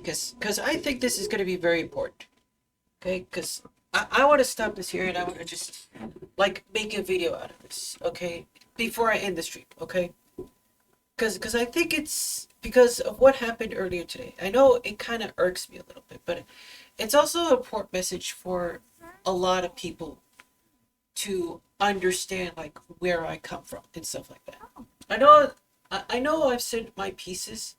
because I think this is going to be very important. Okay, because I want to stop this here and I want to just like make a video out of this. Okay, before I end the stream. Okay, because I think it's because of what happened earlier today. I know it kind of irks me a little bit, but it's also an important message for a lot of people to understand like where I come from and stuff like that. I know I know I've said my pieces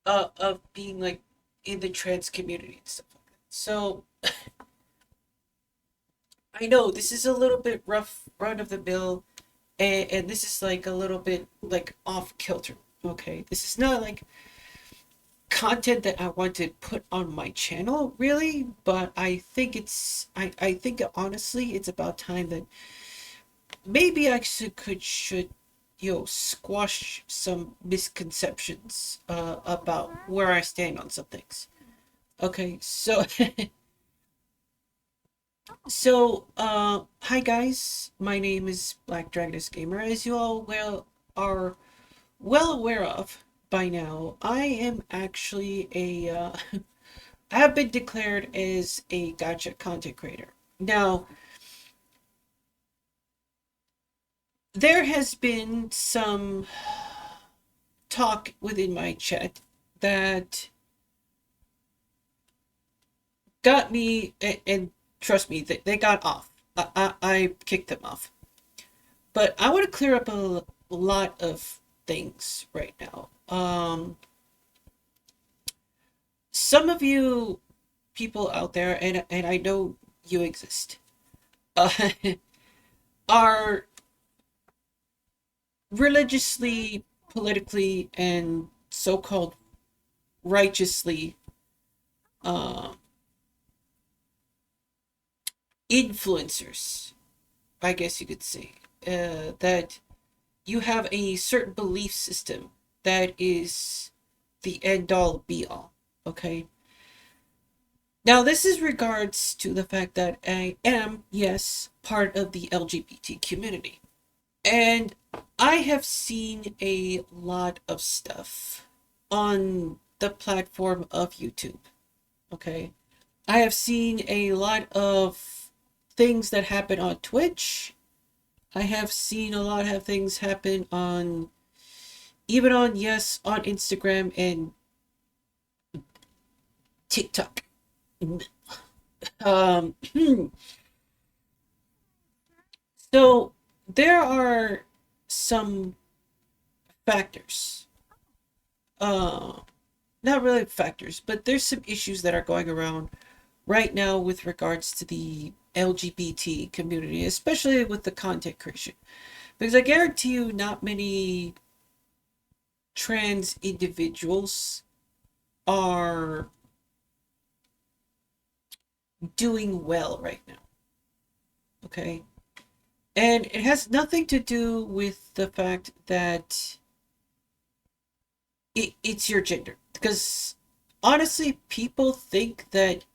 of being like in the trans community and stuff like that. So I know this is a little bit rough run of the mill and this is like a little bit like off kilter. Okay. This is not like content that I want to put on my channel really, but I think honestly it's about time that maybe I should squash some misconceptions about where I stand on some things. Okay, so hi guys, my name is Black Dragoness Gamer. As you all are well aware of by now, I am actually I have been declared as a gotcha content creator. Now, there has been some talk within my chat that got me, and trust me, they got off. I kicked them off. But I want to clear up a lot of things right now. Some of you people out there, and I know you exist, uh, are religiously, politically, and so-called righteously uh, influencers, I guess you could say, that you have a certain belief system that is the end all be all. Okay. Now, this is regards to the fact that I am, yes, part of the LGBT community. And I have seen a lot of stuff on the platform of YouTube. Okay. I have seen a lot of things that happen on Twitch. I have seen a lot of things happen on, even on, yes, on Instagram and TikTok. Um, so there are some factors. Not really factors, but there's some issues that are going around right now with regards to the LGBT community, especially with the content creation. Because I guarantee you, not many trans individuals are doing well right now. Okay? And it has nothing to do with the fact that it's your gender. Because honestly, people think that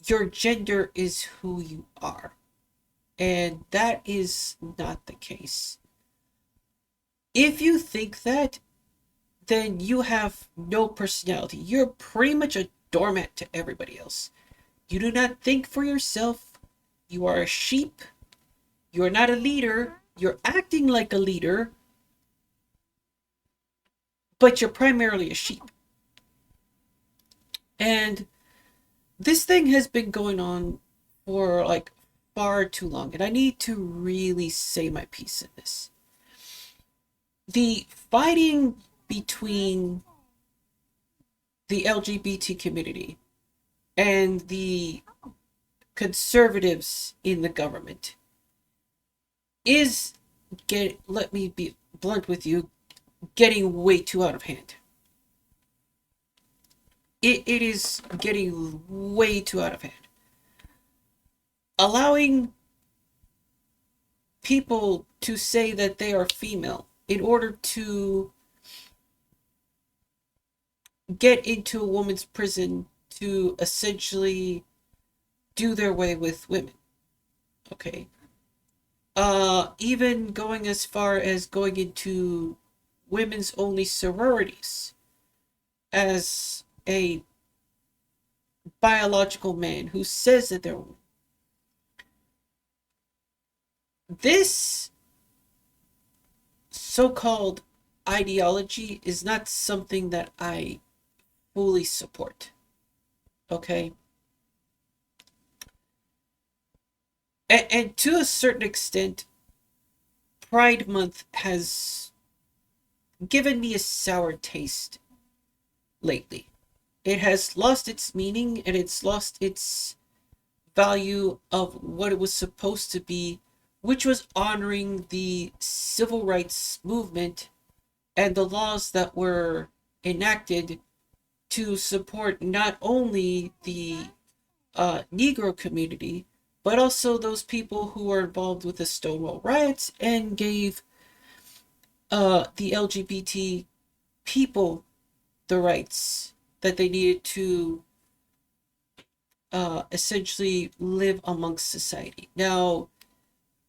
your gender is who you are. And that is not the case. If you think that, then you have no personality. You're pretty much a doormat to everybody else. You do not think for yourself. You are a sheep. You're not a leader. You're acting like a leader, but you're primarily a sheep. And this thing has been going on for like far too long, and I need to really say my piece in this. The fighting between the LGBT community and the conservatives in the government is let me be blunt with you, getting way too out of hand. It is getting way too out of hand. Allowing people to say that they are female in order to get into a woman's prison to essentially do their way with women. Okay. Even going as far as going into women's only sororities as a biological man who says that they're a woman. This so-called ideology is not something that I fully support. Okay? And to a certain extent, Pride Month has given me a sour taste lately. It has lost its meaning and it's lost its value of what it was supposed to be, which was honoring the civil rights movement and the laws that were enacted to support not only the Negro community, but also those people who were involved with the Stonewall riots and gave the LGBT people the rights that they needed to essentially live amongst society. Now,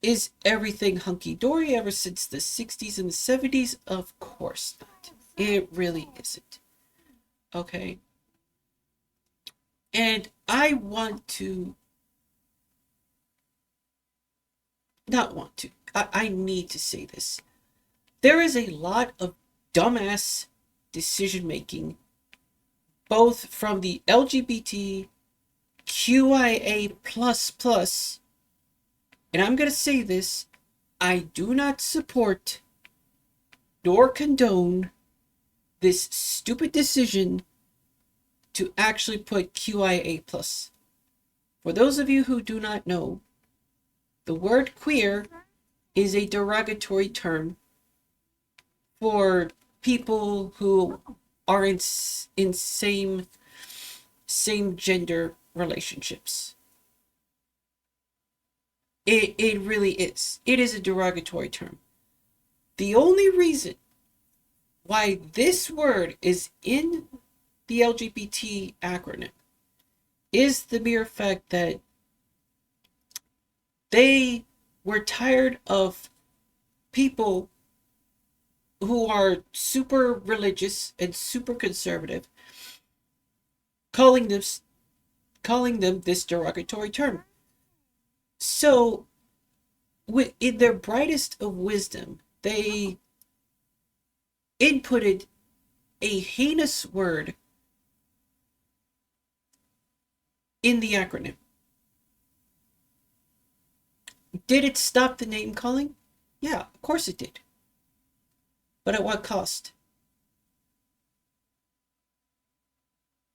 is everything hunky-dory ever since the 60s and the 70s? Of course not. It really isn't. Okay? And I want to, not want to, I need to say this. There is a lot of dumbass decision making, both from the LGBT QIA++, and I'm going to say this, I do not support nor condone this stupid decision to actually put QIA+. For those of you who do not know, the word queer is a derogatory term for people who are in same gender relationships. It really is. It is a derogatory term. The only reason why this word is in the LGBT acronym is the mere fact that they were tired of people who are super religious and super conservative calling them this derogatory term. So, in their brightest of wisdom, they inputted a heinous word in the acronym. Did it stop the name calling? Yeah, of course it did. But at what cost?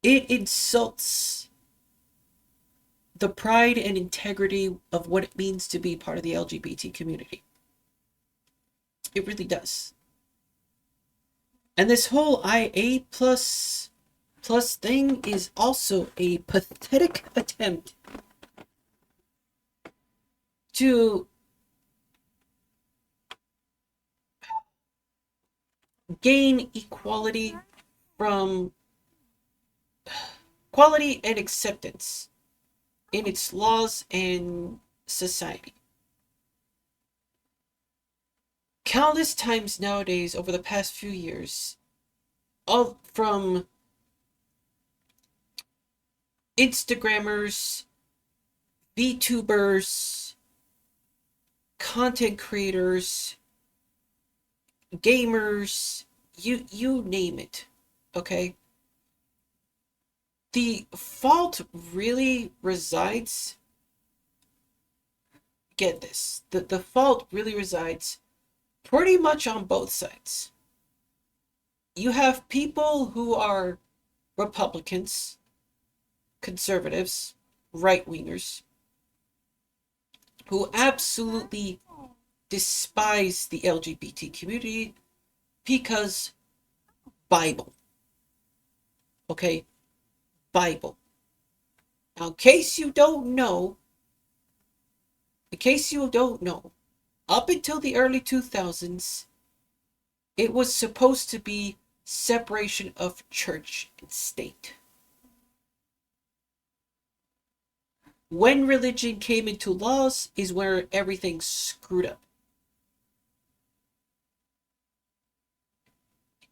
It insults the pride and integrity of what it means to be part of the LGBT community. It really does. And this whole IA plus thing is also a pathetic attempt to gain equality from quality and acceptance in its laws and society. Countless times nowadays over the past few years, from Instagrammers, VTubers, content creators, gamers, you name it, okay? The fault really resides, get this, the fault really resides pretty much on both sides. You have people who are Republicans, conservatives, right-wingers, who absolutely despise the LGBT community because Bible. Okay? Bible. Now, in case you don't know, up until the early 2000s, it was supposed to be separation of church and state. When religion came into laws is where everything screwed up.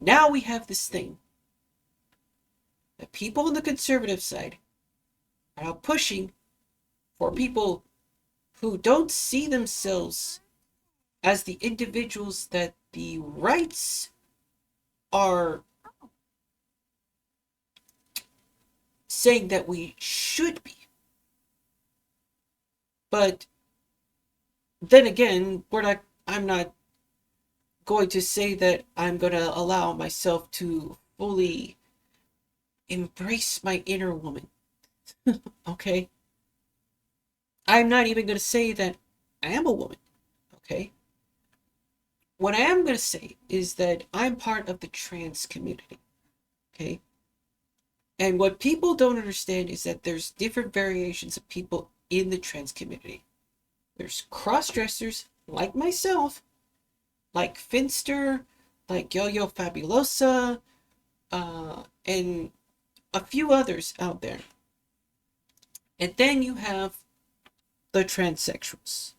Now we have this thing that that people on the conservative side are now pushing for people who don't see themselves as the individuals that the rights are saying that we should be. But then again, I'm not going to say that I'm going to allow myself to fully embrace my inner woman. Okay? I'm not even going to say that I am a woman. Okay? What I am going to say is that I'm part of the trans community. Okay? And what people don't understand is that there's different variations of people in the trans community. There's cross-dressers like myself, like Finster, like Yo-Yo Fabulosa, and a few others out there. And then you have the transsexuals.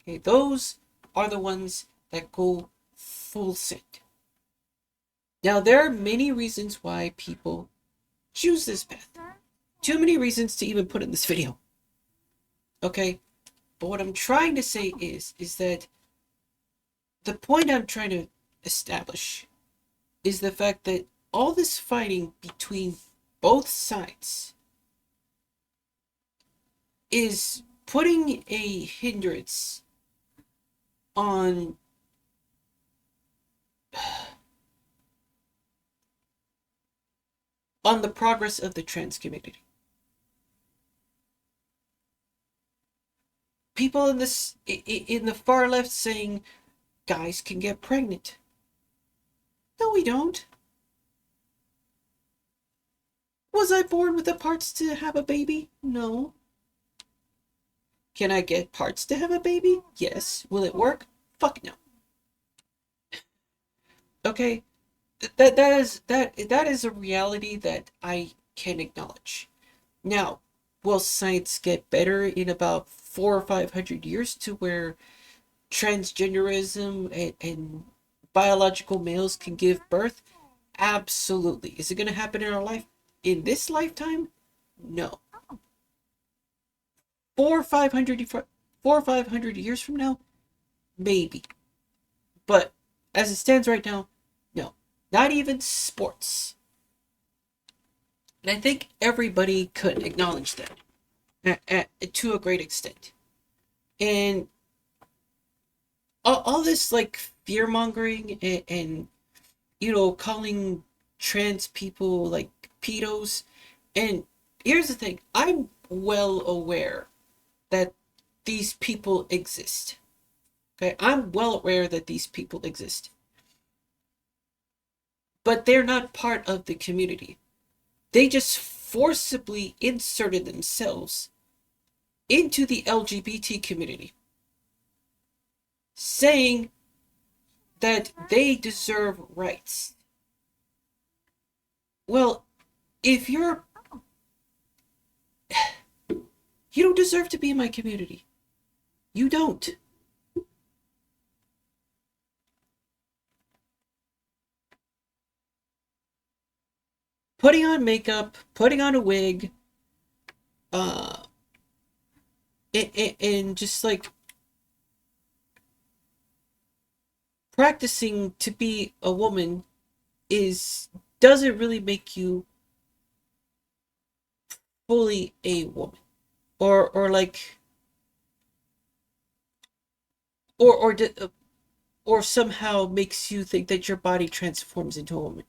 Okay, those are the ones that go full send. Now, there are many reasons why people choose this path. Too many reasons to even put in this video. Okay? But what I'm trying to say is that the point I'm trying to establish is the fact that all this fighting between both sides is putting a hindrance on the progress of the trans community. People in the far left saying guys can get pregnant. No, we don't. Was I born with the parts to have a baby? No. Can I get parts to have a baby? Yes. Will it work? Fuck no. Okay? That is a reality that I can acknowledge. Now, will science get better in about 400 or 500 years to where transgenderism and biological males can give birth? Absolutely. Is it going to happen in our life? In this lifetime? No. 400 or 500 years from now? Maybe. But as it stands right now, no. Not even sports. And I think everybody could acknowledge that to a great extent. And all this like fear mongering and calling trans people like pedos. And here's the thing, I'm well aware that these people exist. Okay, I'm well aware that these people exist. But they're not part of the community. They just forcibly inserted themselves into the LGBT community, saying that they deserve rights. Well, if you don't deserve to be in my community. You don't. Putting on makeup, putting on a wig, and just like practicing to be a woman doesn't really make you fully a woman, or somehow makes you think that your body transforms into a woman.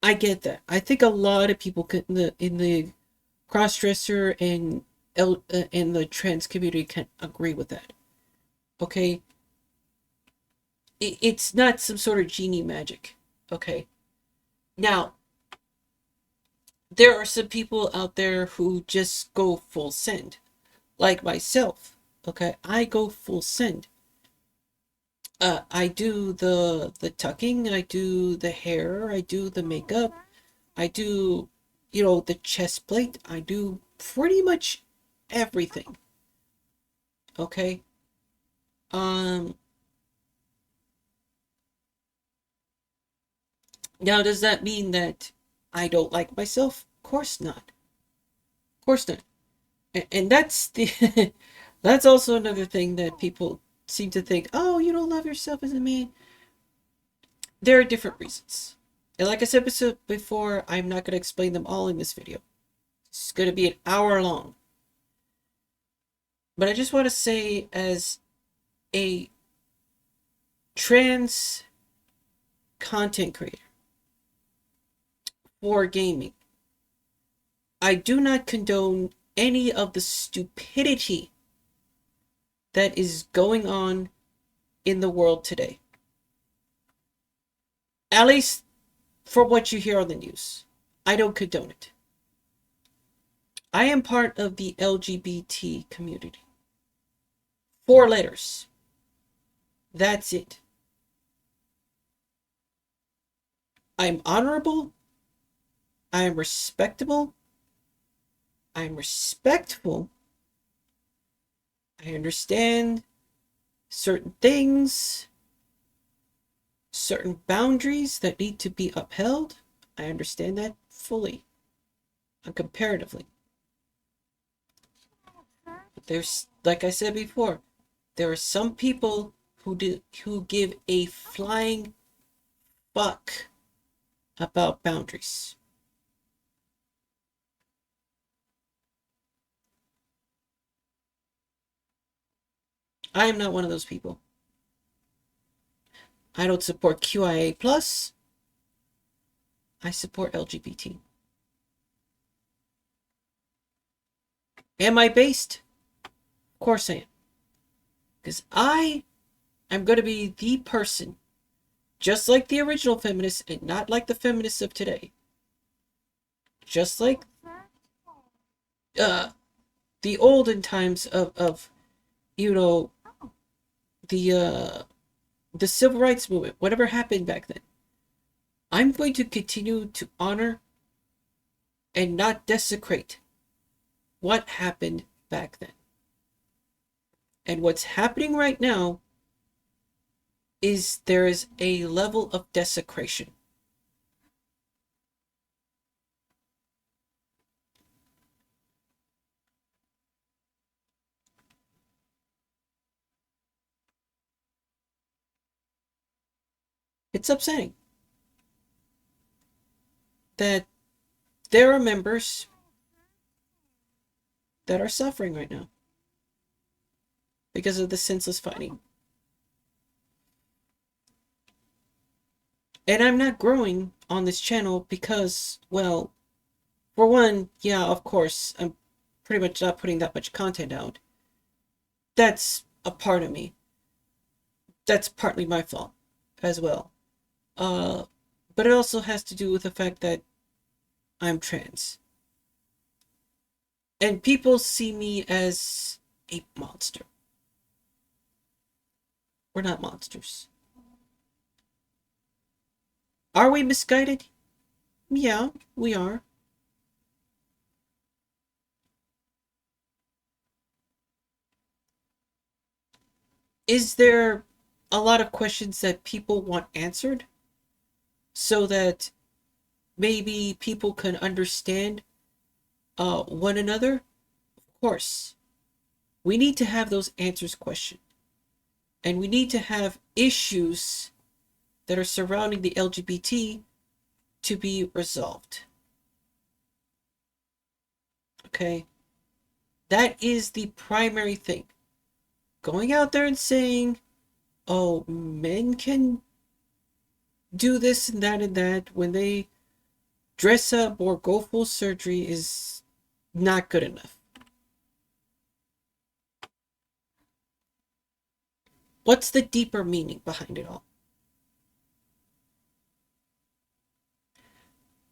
I get that. I think a lot of people in the crossdresser and the trans community can agree with that. Okay, it's not some sort of genie magic. Okay, now there are some people out there who just go full send, like myself. Okay, I go full send. I do the tucking, I do the hair, I do the makeup, I do, the chest plate, I do pretty much everything. Okay? Now does that mean that I don't like myself? Of course not. Of course not. And that's the that's also another thing that people seem to think, oh, you don't love yourself as a man. There are different reasons. And like I said before, I'm not going to explain them all in this video. It's going to be an hour long. But I just want to say, as a trans content creator for gaming, I do not condone any of the stupidity that is going on in the world today. At least for what you hear on the news. I don't condone it. I am part of the LGBT community. 4 letters. That's it. I'm honorable. I am respectable. I am respectful. I understand certain things, certain boundaries that need to be upheld. I understand that fully and comparatively. But there's, like I said before, there are some people who give a flying fuck about boundaries. I am not one of those people. I don't support QIA+. I support LGBT. Am I based? Of course I am. Because I am going to be the person, just like the original feminists and not like the feminists of today. Just like the olden times of you know, the civil rights movement, whatever happened back then. I'm going to continue to honor and not desecrate what happened back then. And what's happening right now is there is a level of desecration. It's upsetting that there are members that are suffering right now because of the senseless fighting. And I'm not growing on this channel because, well, for one, yeah, of course, I'm pretty much not putting that much content out. That's a part of me. That's partly my fault as well. But it also has to do with the fact that I'm trans. And people see me as a monster. We're not monsters. Are we misguided? Yeah, we are. Is there a lot of questions that people want answered so that maybe people can understand one another? Of course. We need to have those answers questioned. And we need to have issues that are surrounding the LGBT to be resolved. Okay? That is the primary thing. Going out there and saying, oh, men can do this and that when they dress up or go full surgery is not good enough. What's the deeper meaning behind it all?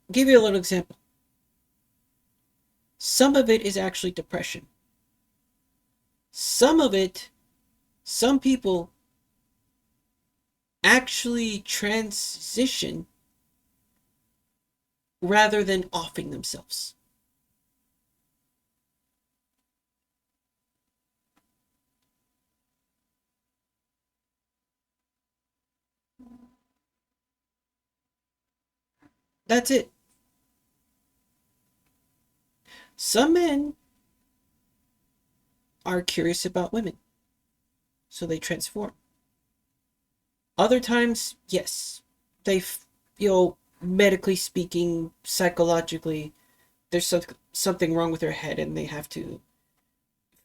I'll give you a little example. Some of it is actually depression. Some of it, some people actually transition rather than offing themselves. That's it. Some men are curious about women, so they transform. Other times, yes, they, medically speaking, psychologically, there's something wrong with their head and they have to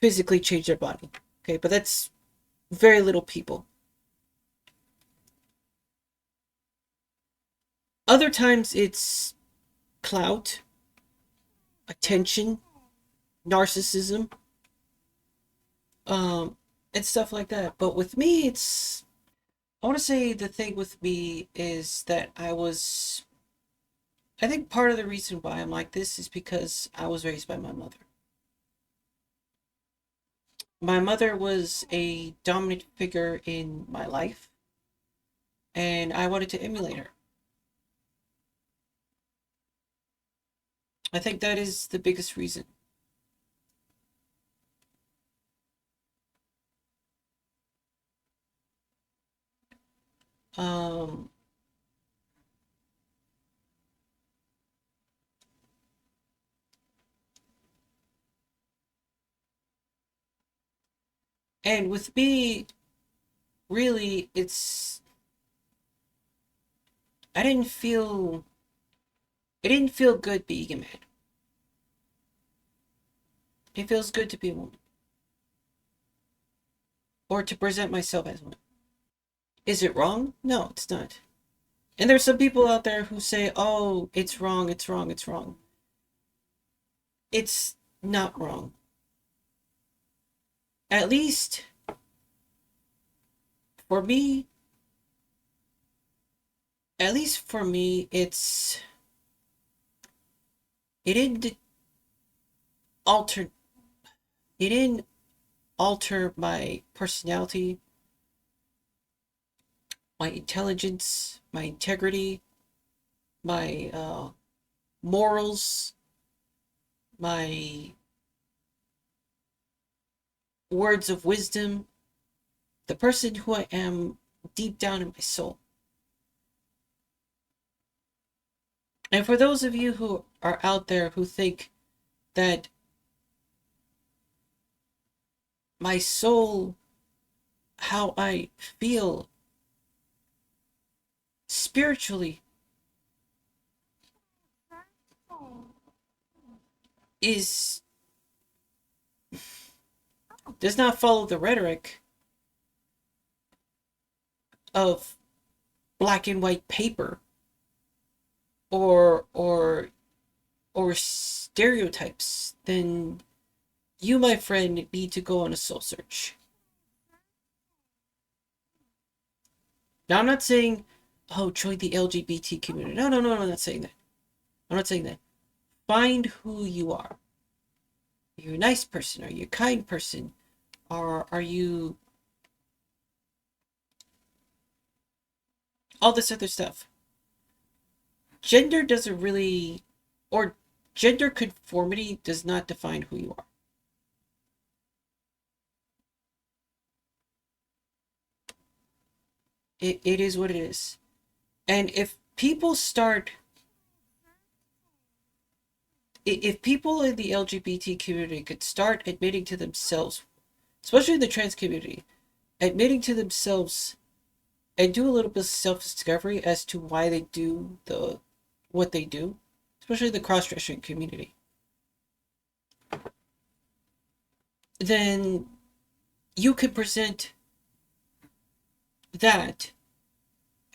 physically change their body. Okay, but that's very little people. Other times it's clout, attention, narcissism, um, and stuff like that. But with me, I want to say the thing with me is that I think part of the reason why I'm like this is because I was raised by my mother. My mother was a dominant figure in my life, and I wanted to emulate her. I think that is the biggest reason. Um, and with me, really, I didn't feel, it didn't feel good being a man. It feels good to be a woman, or to present myself as one. Is it wrong? No, it's not. And there's some people out there who say, oh, it's wrong, it's wrong, it's wrong. It's not wrong. At least for me, at least for me, it didn't alter, it didn't alter my personality, my intelligence, my integrity, my morals, my words of wisdom, the person who I am deep down in my soul. And for those of you who are out there who think that my soul, how I feel spiritually, is does not follow the rhetoric of black and white paper or stereotypes, then you, my friend, need to go on a soul search. Now, I'm not saying, oh, join the LGBT community. No, no, no, I'm not saying that. I'm not saying that. Find who you are. Are you a nice person? Are you a kind person? Or are you all this other stuff? Gender doesn't really, or gender conformity does not define who you are. It is what it is. And if people in the LGBT community could start admitting to themselves, especially the trans community, admitting to themselves and do a little bit of self-discovery as to why they do what they do, especially the cross-dressing community, then you could present that,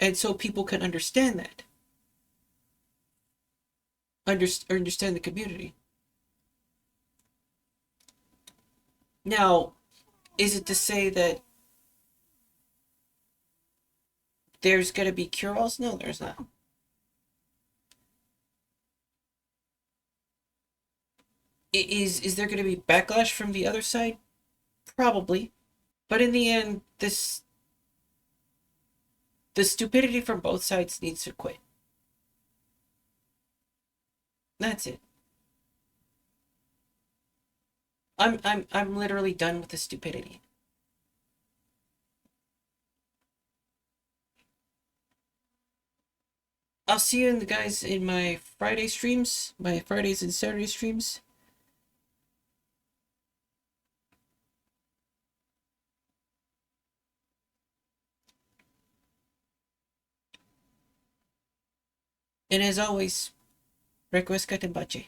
and so people can understand that, understand the community. Now, is it to say that there's going to be cure-alls? No, there's not. Is there going to be backlash from the other side? Probably. But in the end, the stupidity from both sides needs to quit. That's it. I'm literally done with the stupidity. I'll see you guys in my Friday streams, my Fridays and Saturday streams. And as always, request Katembache.